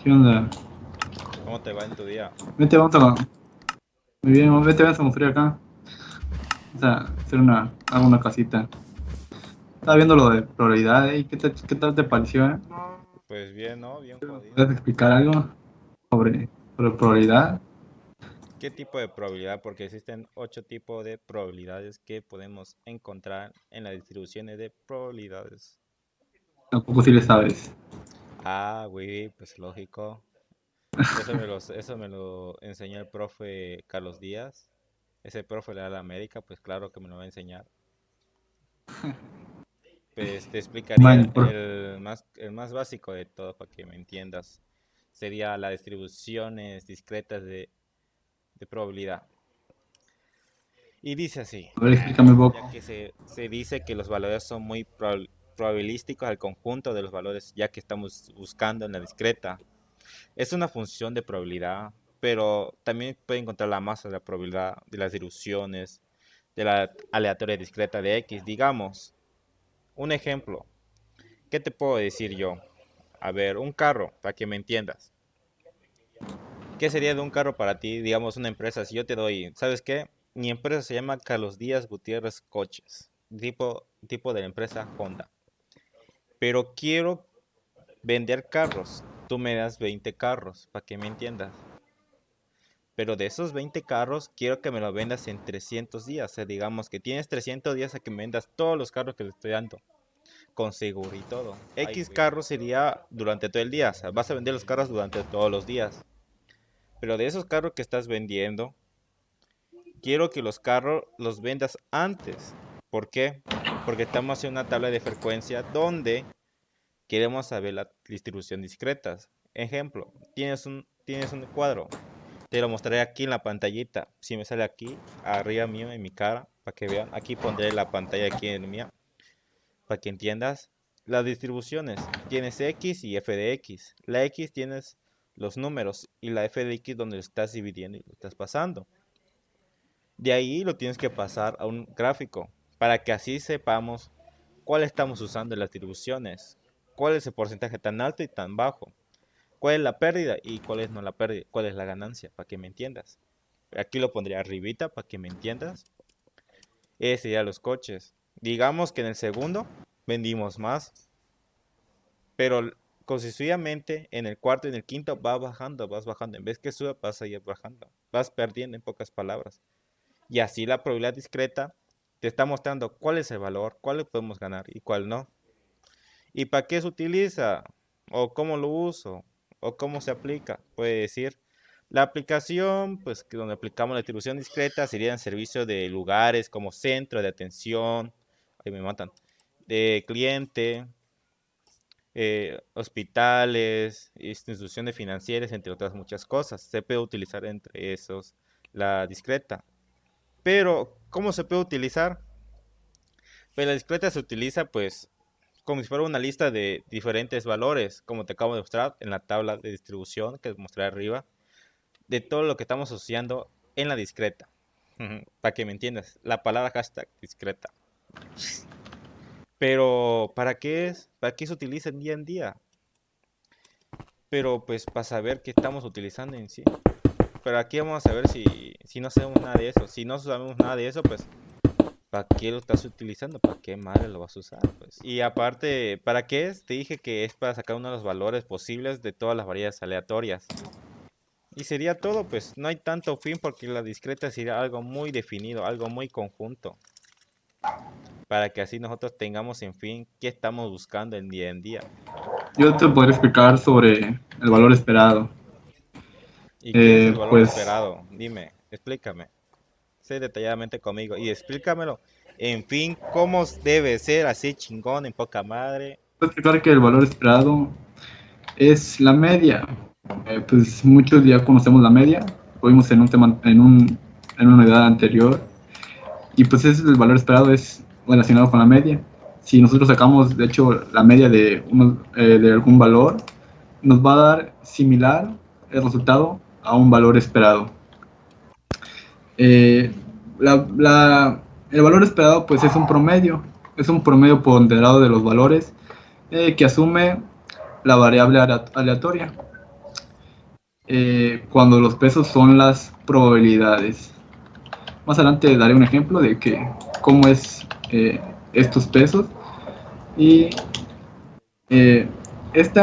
¿Qué onda? ¿Cómo te va en tu día? Vete, vamos a... Muy bien, vete, vamos a construir acá. Vamos a hacer alguna casita. Estaba viendo lo de probabilidad, ¿eh? ¿Qué tal te pareció, eh? Pues bien, ¿no? Bien ¿Puedes jodido. explicar algo sobre probabilidad? ¿Qué tipo de probabilidad? Porque existen 8 tipos de probabilidades que podemos encontrar en las distribuciones de probabilidades. Tampoco si le sabes. Ah, güey, pues lógico. Eso me lo enseñó el profe Carlos Díaz. Ese profe de la América, pues claro que me lo va a enseñar. Pues te explicaría Bueno, el más básico de todo para que me entiendas. Sería las distribuciones discretas de probabilidad. Y dice así, a ver, explícame un ya poco. que se dice que los valores son muy probabilísticos al conjunto de los valores, ya que estamos buscando en la discreta. Es una función de probabilidad, pero también puede encontrar la masa de la probabilidad de las distribuciones de la aleatoria discreta de X. Digamos, un ejemplo, ¿qué te puedo decir yo? A ver, un carro, para que me entiendas. ¿Qué sería de un carro para ti? Digamos, una empresa. Si yo te doy, ¿sabes qué? Mi empresa se llama Carlos Díaz Gutiérrez Coches, tipo de la empresa Honda. Pero quiero vender carros. Tú me das 20 carros, para que me entiendas. Pero de esos 20 carros, quiero que me los vendas en 300 días. O sea, digamos que tienes 300 días a que me vendas todos los carros que te estoy dando, con seguro y todo. X carros sería durante todo el día. O sea, vas a vender los carros durante todos los días. Pero de esos carros que estás vendiendo, quiero que los carros los vendas antes. ¿Por qué? Porque estamos haciendo una tabla de frecuencia donde queremos saber la distribución discreta. Ejemplo, tienes un cuadro. Te lo mostraré aquí en la pantallita. Si me sale aquí, arriba mío, en mi cara, para que vean. Aquí pondré la pantalla aquí en mía, para que entiendas. Las distribuciones. Tienes X y f de X. La X tienes los números y la f de X donde lo estás dividiendo y lo estás pasando. De ahí lo tienes que pasar a un gráfico para que así sepamos cuál estamos usando en las distribuciones, cuál es el porcentaje tan alto y tan bajo, cuál es la pérdida y cuál es no la pérdida, cuál es la ganancia, para que me entiendas. Aquí lo pondría arribita para que me entiendas. Ese sería los coches. Digamos que en el segundo vendimos más, pero consecutivamente en el cuarto y en el quinto vas bajando. En vez que sube, vas a ir bajando. Vas perdiendo en pocas palabras. Y así la probabilidad discreta te está mostrando cuál es el valor, cuál le podemos ganar y cuál no. ¿Y para qué se utiliza? ¿O cómo lo uso? ¿O cómo se aplica? Puede decir, la aplicación, pues que donde aplicamos la distribución discreta sería en servicio de lugares como centro de atención, ahí me matan, de cliente, hospitales, instituciones financieras, entre otras muchas cosas. Se puede utilizar entre esos la discreta. Pero, ¿cómo se puede utilizar? Pues la discreta se utiliza pues como si fuera una lista de diferentes valores, como te acabo de mostrar en la tabla de distribución que mostré arriba, de todo lo que estamos asociando en la discreta. Para que me entiendas, la palabra hashtag discreta. Pero, ¿para qué es? ¿Para qué se utiliza en día en día? Pero pues para saber qué estamos utilizando en sí. Pero aquí vamos a ver si no sabemos nada de eso. Si no sabemos nada de eso, pues ¿para qué lo estás utilizando? ¿Para qué madre lo vas a usar? Pues. Y aparte, ¿para qué es? Te dije que es para sacar uno de los valores posibles de todas las variedades aleatorias. Y sería todo, pues no hay tanto fin porque la discreta sería algo muy definido, algo muy conjunto, para que así nosotros tengamos en fin qué estamos buscando en día. Yo te podría explicar sobre el valor esperado. ¿Y qué es el valor Pues, esperado? Dime, explícame. Sé detalladamente conmigo y explícamelo. En fin, cómo debe ser así chingón en poca madre. puedo explicar que el valor esperado es la media. Pues muchos ya conocemos la media. Lo vimos en un tema, en una unidad anterior. Y pues ese es el valor esperado, es relacionado con la media. Si nosotros sacamos, de hecho, la media de algún valor, nos va a dar similar el resultado a un valor esperado. Eh, la, la, el valor esperado pues es un promedio ponderado de los valores que asume la variable aleatoria. cuando los pesos son las probabilidades. Más adelante daré un ejemplo de que cómo es estos pesos. Y este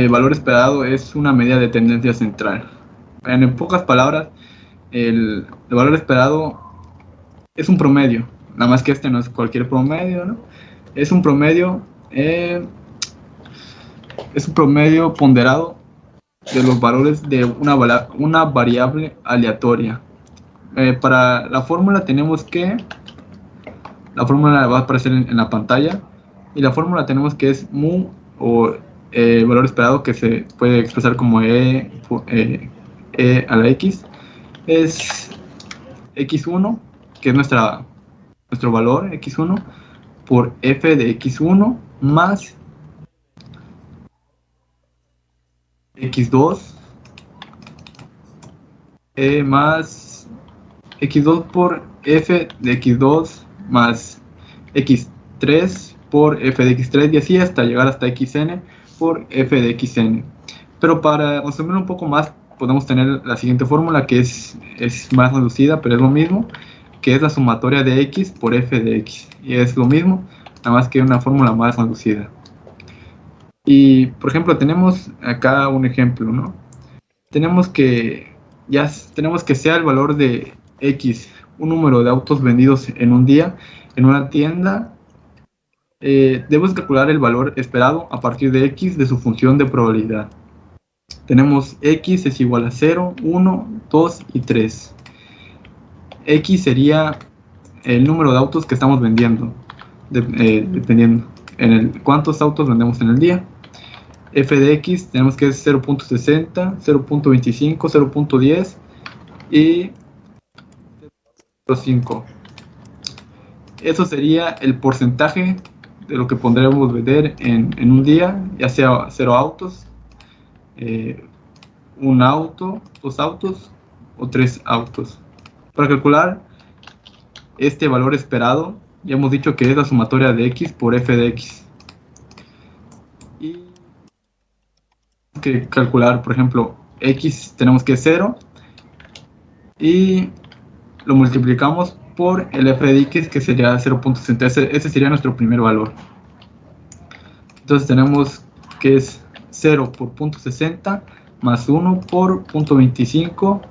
valor esperado es una medida de tendencia central. En pocas palabras, el valor esperado es un promedio, nada más que este no es cualquier promedio, ¿no? Es un promedio, eh, es un promedio ponderado de los valores de una variable aleatoria. Para la fórmula tenemos que, la fórmula va a aparecer en la pantalla, y la fórmula tenemos que es mu, o valor esperado, que se puede expresar como e a la x, es x1, que es nuestro valor x1, por f de x1 más x2 más x2 por f de x2 más x3 por f de x3, y así hasta llegar hasta xn por f de xn. Pero para resumir un poco más, podemos tener la siguiente fórmula, que es más reducida, pero es lo mismo, que es la sumatoria de x por f de x, y es lo mismo, nada más que una fórmula más reducida. Y por ejemplo, tenemos acá un ejemplo, ¿no? Tenemos que sea el valor de x un número de autos vendidos en un día en una tienda. Debemos calcular el valor esperado a partir de x de su función de probabilidad. Tenemos x es igual a 0, 1, 2 y 3. X sería el número de autos que estamos vendiendo, dependiendo en cuántos autos vendemos en el día. F de x tenemos que es 0.60, 0.25, 0.10 y 0.5. Eso sería el porcentaje de lo que podremos vender en un día, ya sea 0 autos, un auto, 2 autos o 3 autos. Para calcular este valor esperado, ya hemos dicho que es la sumatoria de x por f de x. Y que calcular, por ejemplo, x tenemos que es 0 y lo multiplicamos por el f de x, que sería 0.60. Ese sería nuestro primer valor. Entonces tenemos que es 0 por 0.60 más 1 por 0.25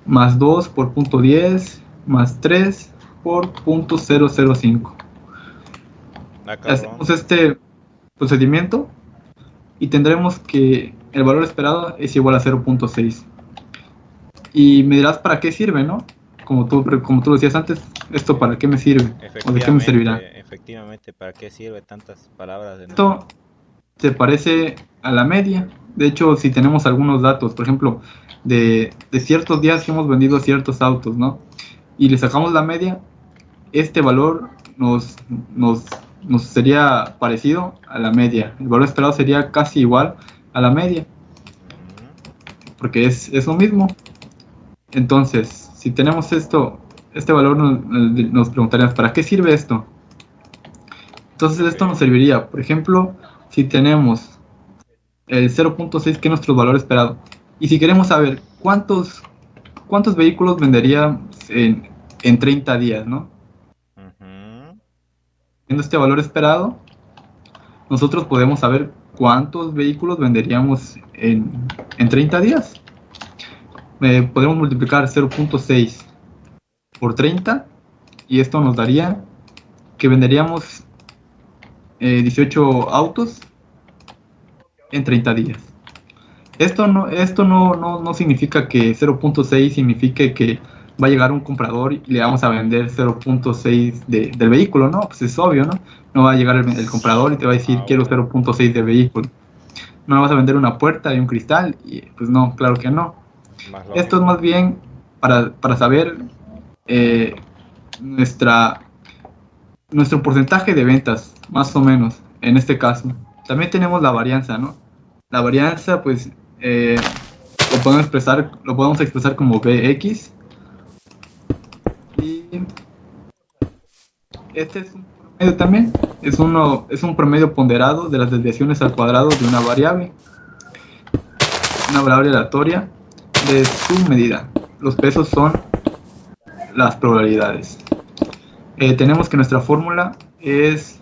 más 2 por 0.10 más 3 por 0.005. Hacemos este procedimiento y tendremos que el valor esperado es igual a 0.6. Y me dirás para qué sirve, ¿no? Como tú decías antes, ¿esto para qué me sirve? ¿O de qué me servirá? Efectivamente, ¿para qué sirve tantas palabras? Esto se parece a la media. De hecho, si tenemos algunos datos, por ejemplo, de ciertos días que hemos vendido ciertos autos, ¿no? Y le sacamos la media, este valor nos sería parecido a la media. El valor esperado sería casi igual a la media, porque es lo mismo. Entonces, si tenemos este valor, nos preguntaríamos, ¿para qué sirve esto? Entonces, esto nos serviría, por ejemplo, si tenemos el 0.6, que es nuestro valor esperado, y si queremos saber cuántos vehículos vendería en 30 días, ¿no? Viendo este valor esperado, nosotros podemos saber cuántos vehículos venderíamos en 30 días. Podemos multiplicar 0.6 por 30 y esto nos daría que venderíamos 18 autos en 30 días. Esto no significa que 0.6 signifique que va a llegar un comprador y le vamos a vender 0.6 del vehículo, ¿no? Pues es obvio, ¿no? No va a llegar el comprador y te va a decir quiero 0.6 de vehículo. No le vas a vender una puerta y un cristal, y pues no, claro que no. Esto es más bien para saber nuestro porcentaje de ventas, más o menos, en este caso. También tenemos la varianza, ¿no? La varianza, pues, lo podemos expresar como Bx. Y este es un promedio también. Es un promedio ponderado de las desviaciones al cuadrado de una variable. una variable aleatoria de su medida. Los pesos son las probabilidades. Tenemos que nuestra fórmula es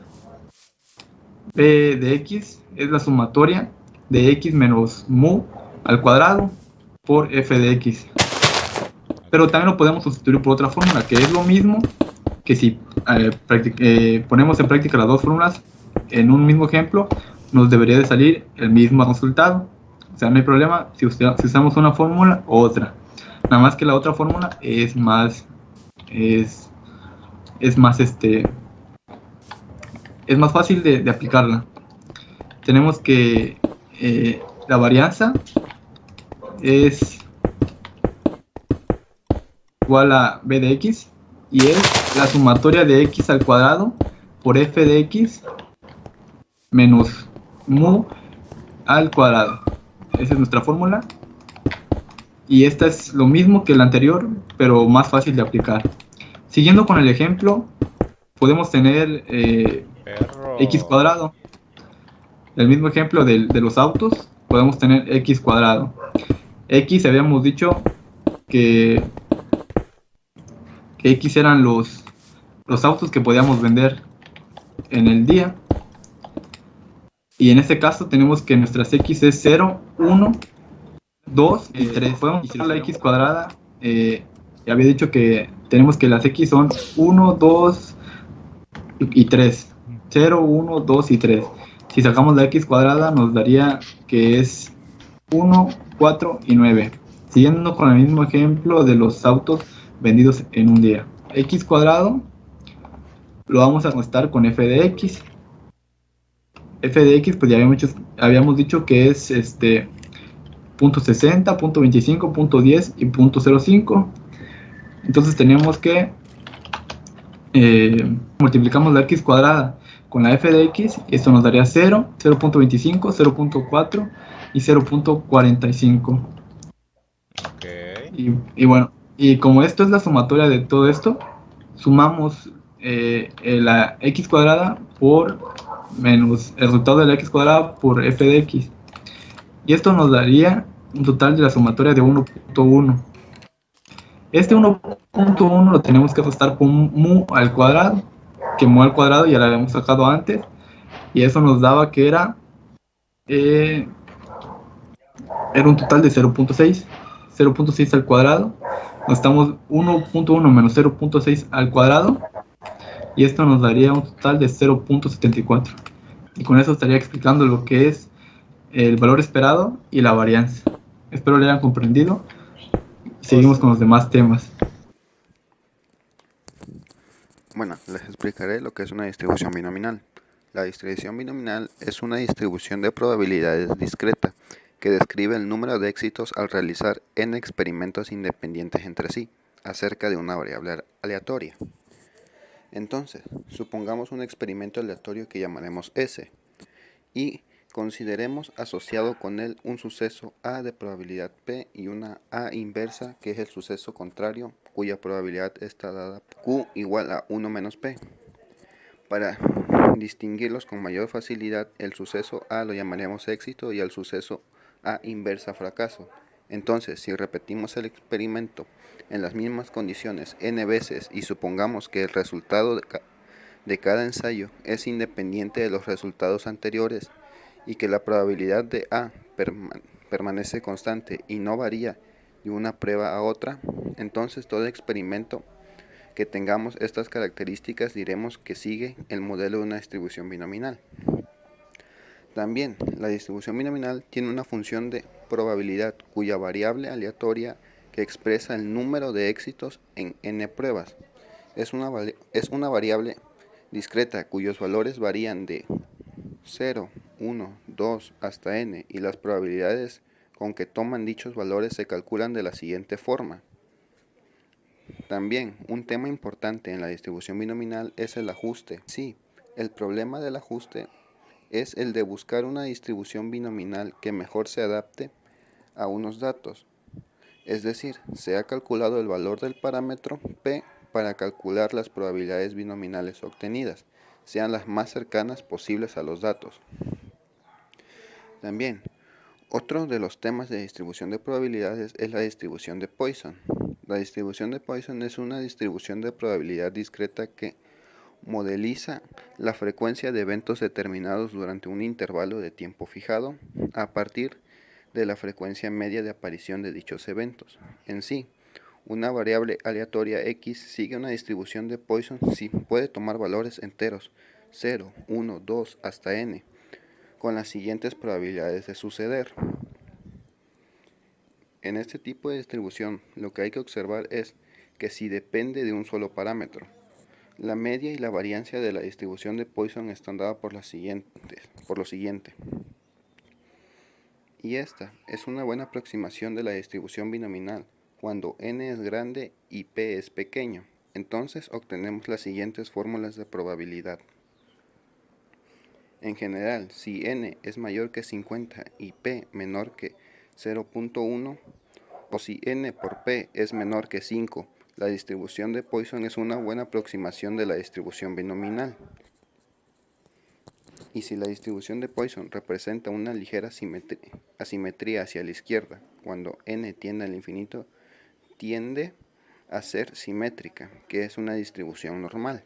P de X, es la sumatoria de X menos mu al cuadrado por F de X. Pero también lo podemos sustituir por otra fórmula, que es lo mismo que si ponemos en práctica las dos fórmulas en un mismo ejemplo, nos debería de salir el mismo resultado. O sea, no hay problema si usamos una fórmula u otra. Nada más que la otra fórmula es más fácil de aplicarla. Tenemos que la varianza es igual a b de x y es la sumatoria de x al cuadrado por f de x menos mu al cuadrado. Esa es nuestra fórmula. Y esta es lo mismo que la anterior, pero más fácil de aplicar. Siguiendo con el ejemplo, podemos tener x cuadrado. El mismo ejemplo de los autos, podemos tener x cuadrado. X habíamos dicho que X eran los autos que podíamos vender en el día. Y en este caso tenemos que nuestras X es 0, 1, 2 y 3. Podemos usar la X cuadrada. Había dicho que tenemos que las X son 1, 2 y 3. 0, 1, 2 y 3. Si sacamos la X cuadrada nos daría que es 1, 4 y 9. Siguiendo con el mismo ejemplo de los autos vendidos en un día. X cuadrado lo vamos a restar con f de x. F de x pues ya habíamos dicho que es punto .60, punto .25, punto .10 y punto .05. Entonces tenemos que multiplicamos la x cuadrada con la f de x y esto nos daría 0, 0.25, 0.4 y 0.45. Okay. Y bueno, y como esto es la sumatoria de todo esto, sumamos la x cuadrada por menos el resultado de la x cuadrada por f de x. Y esto nos daría un total de la sumatoria de 1.1. Este 1.1 lo tenemos que restar con mu al cuadrado, que mu al cuadrado ya lo habíamos sacado antes, y eso nos daba que era un total de 0.6. 0.6 al cuadrado. Nos estamos 1.1 menos 0.6 al cuadrado. Y esto nos daría un total de 0.74. Y con eso estaría explicando lo que es el valor esperado y la varianza. Espero lo hayan comprendido. Seguimos con los demás temas. Bueno, les explicaré lo que es una distribución binominal. La distribución binominal es una distribución de probabilidades discreta que describe el número de éxitos al realizar n experimentos independientes entre sí acerca de una variable aleatoria. Entonces, supongamos un experimento aleatorio que llamaremos S y consideremos asociado con él un suceso A de probabilidad P y una A inversa que es el suceso contrario cuya probabilidad está dada Q igual a 1 menos P. Para distinguirlos con mayor facilidad, el suceso A lo llamaremos éxito y al suceso A inversa fracaso. Entonces, si repetimos el experimento en las mismas condiciones n veces y supongamos que el resultado de cada ensayo es independiente de los resultados anteriores y que la probabilidad de A permanece constante y no varía de una prueba a otra, entonces todo experimento que tengamos estas características diremos que sigue el modelo de una distribución binominal. También, la distribución binominal tiene una función de probabilidad cuya variable aleatoria que expresa el número de éxitos en n pruebas. Es una variable discreta cuyos valores varían de 0, 1, 2 hasta n y las probabilidades con que toman dichos valores se calculan de la siguiente forma. También, un tema importante en la distribución binominal es el ajuste. Sí, el problema del ajuste es el de buscar una distribución binominal que mejor se adapte a unos datos. Es decir, se ha calculado el valor del parámetro P para calcular las probabilidades binominales obtenidas, sean las más cercanas posibles a los datos. También, Otro de los temas de distribución de probabilidades es la distribución de Poisson. La distribución de Poisson es una distribución de probabilidad discreta que modeliza la frecuencia de eventos determinados durante un intervalo de tiempo fijado a partir de la frecuencia media de aparición de dichos eventos. En sí, una variable aleatoria x sigue una distribución de Poisson si puede tomar valores enteros 0, 1, 2 hasta n, con las siguientes probabilidades de suceder. En este tipo de distribución, lo que hay que observar es que si depende de un solo parámetro, la media y la variancia de la distribución de Poisson están dadas por lo siguiente. Y esta es una buena aproximación de la distribución binominal cuando n es grande y p es pequeño. Entonces obtenemos las siguientes fórmulas de probabilidad. En general, si n es mayor que 50 y p menor que 0.1, o si n por p es menor que 5, la distribución de Poisson es una buena aproximación de la distribución binominal. Y si la distribución de Poisson representa una ligera asimetría hacia la izquierda, cuando n tiende al infinito, tiende a ser simétrica, que es una distribución normal.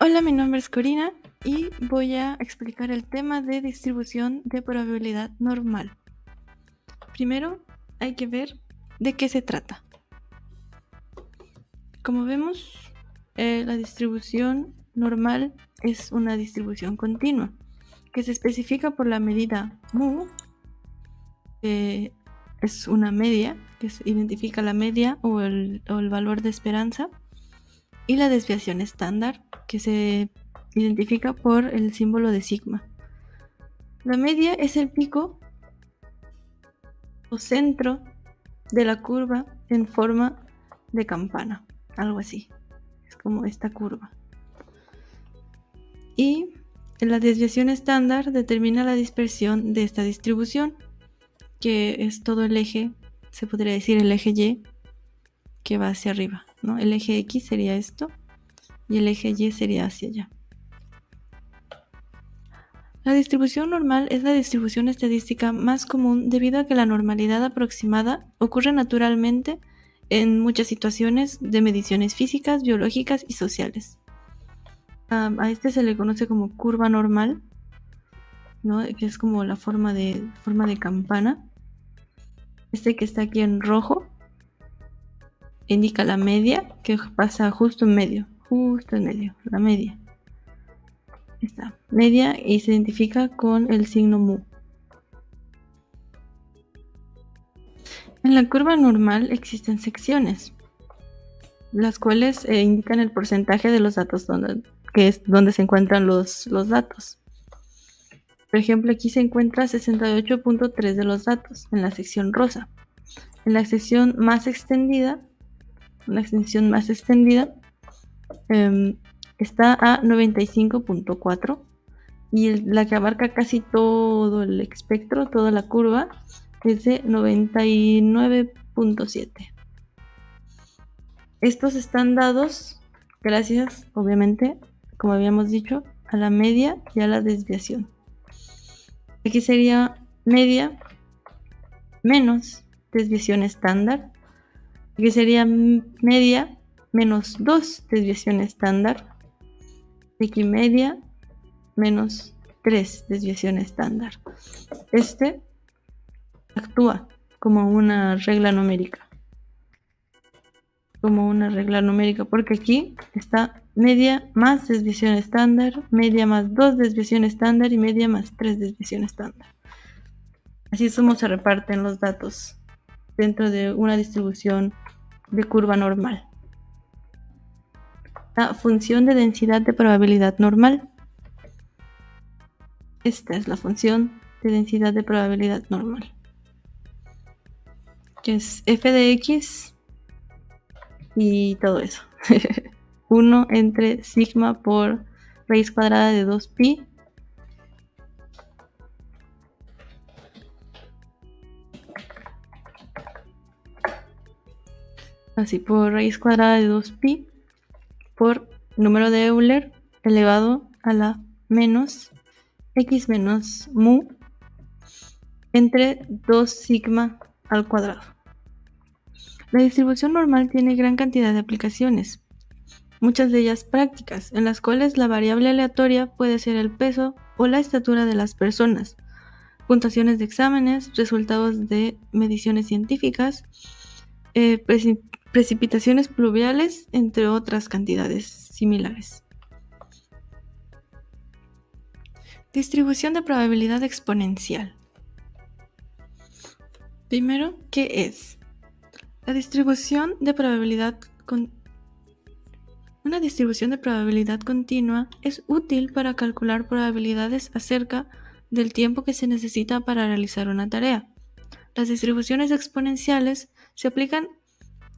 Hola, mi nombre es Corina y voy a explicar el tema de distribución de probabilidad normal. Primero hay que ver de qué se trata. Como vemos, la distribución normal es una distribución continua que se especifica por la medida mu, que es una media, que identifica la media o el valor de esperanza, y la desviación estándar, que se identifica por el símbolo de sigma. La media es el pico o centro de la curva en forma de campana, algo así. Es como esta curva. Y la desviación estándar determina la dispersión de esta distribución, que es todo el eje, se podría decir el eje Y, que va hacia arriba, ¿no? El eje X sería esto y el eje Y sería hacia allá. La distribución normal es la distribución estadística más común debido a que la normalidad aproximada ocurre naturalmente en muchas situaciones de mediciones físicas, biológicas y sociales. A este se le conoce como curva normal, ¿no? Que es como la forma de campana. Este que está aquí en rojo indica la media, que pasa justo en medio, la media. Esta media y se identifica con el signo mu. En la curva normal existen secciones, las cuales indican el porcentaje de los datos que es donde se encuentran los datos. Por ejemplo, aquí se encuentra 68.3 de los datos en la sección rosa. En la sección más extendida, está a 95.4 y la que abarca casi todo el espectro, toda la curva, es de 99.7. Estos están dados gracias, obviamente, como habíamos dicho, a la media y a la desviación. Aquí sería media menos desviación estándar. Aquí sería media menos 2 desviación estándar. Aquí media menos 3 desviación estándar. Este actúa como una regla numérica. Porque aquí está media más desviación estándar, media más 2 desviación estándar y media más 3 desviación estándar. Así es como se reparten los datos dentro de una distribución de curva normal. La función de densidad de probabilidad normal. Esta es la función de densidad de probabilidad normal, que es f de x y todo eso. 1 entre sigma por raíz cuadrada de 2pi así por raíz cuadrada de 2pi por número de Euler elevado a la menos x menos mu entre 2 sigma al cuadrado. La distribución normal tiene gran cantidad de aplicaciones, muchas de ellas prácticas, en las cuales la variable aleatoria puede ser el peso o la estatura de las personas, puntuaciones de exámenes, resultados de mediciones científicas, precipitaciones pluviales, entre otras cantidades similares. Distribución de probabilidad exponencial. Primero, ¿qué es? La distribución de probabilidad Una distribución de probabilidad continua es útil para calcular probabilidades acerca del tiempo que se necesita para realizar una tarea. Las distribuciones exponenciales se aplican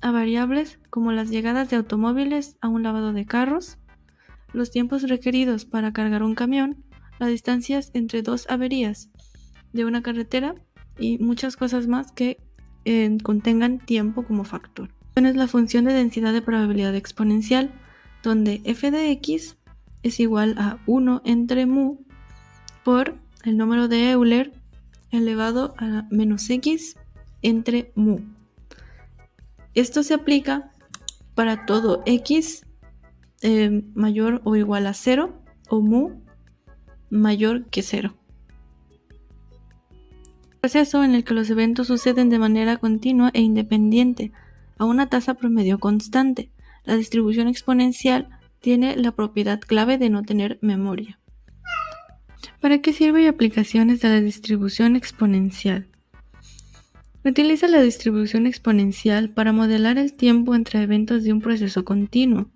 a variables como las llegadas de automóviles a un lavado de carros, los tiempos requeridos para cargar un camión, las distancias entre dos averías de una carretera y muchas cosas más que contengan tiempo como factor. Es la función de densidad de probabilidad exponencial, donde f de x es igual a 1 entre mu por el número de Euler elevado a menos x entre mu. Esto se aplica para todo x mayor o igual a 0 o mu mayor que 0. Proceso en el que los eventos suceden de manera continua e independiente, a una tasa promedio constante. La distribución exponencial tiene la propiedad clave de no tener memoria. ¿Para qué sirve y aplicaciones de la distribución exponencial? Utiliza la distribución exponencial para modelar el tiempo entre eventos de un proceso continuo.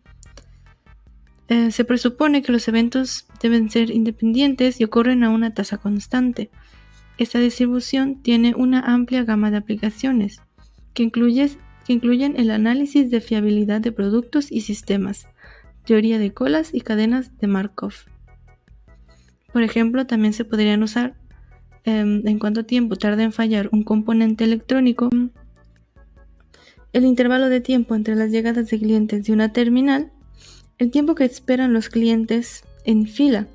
Se presupone que los eventos deben ser independientes y ocurren a una tasa constante. Esta distribución tiene una amplia gama de aplicaciones, que incluyen el análisis de fiabilidad de productos y sistemas, teoría de colas y cadenas de Markov. Por ejemplo, también se podrían usar en cuánto tiempo tarda en fallar un componente electrónico, el intervalo de tiempo entre las llegadas de clientes de una terminal, el tiempo que esperan los clientes en fila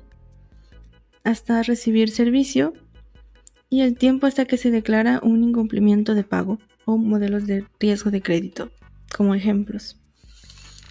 hasta recibir servicio y el tiempo hasta que se declara un incumplimiento de pago o modelos de riesgo de crédito, como ejemplos.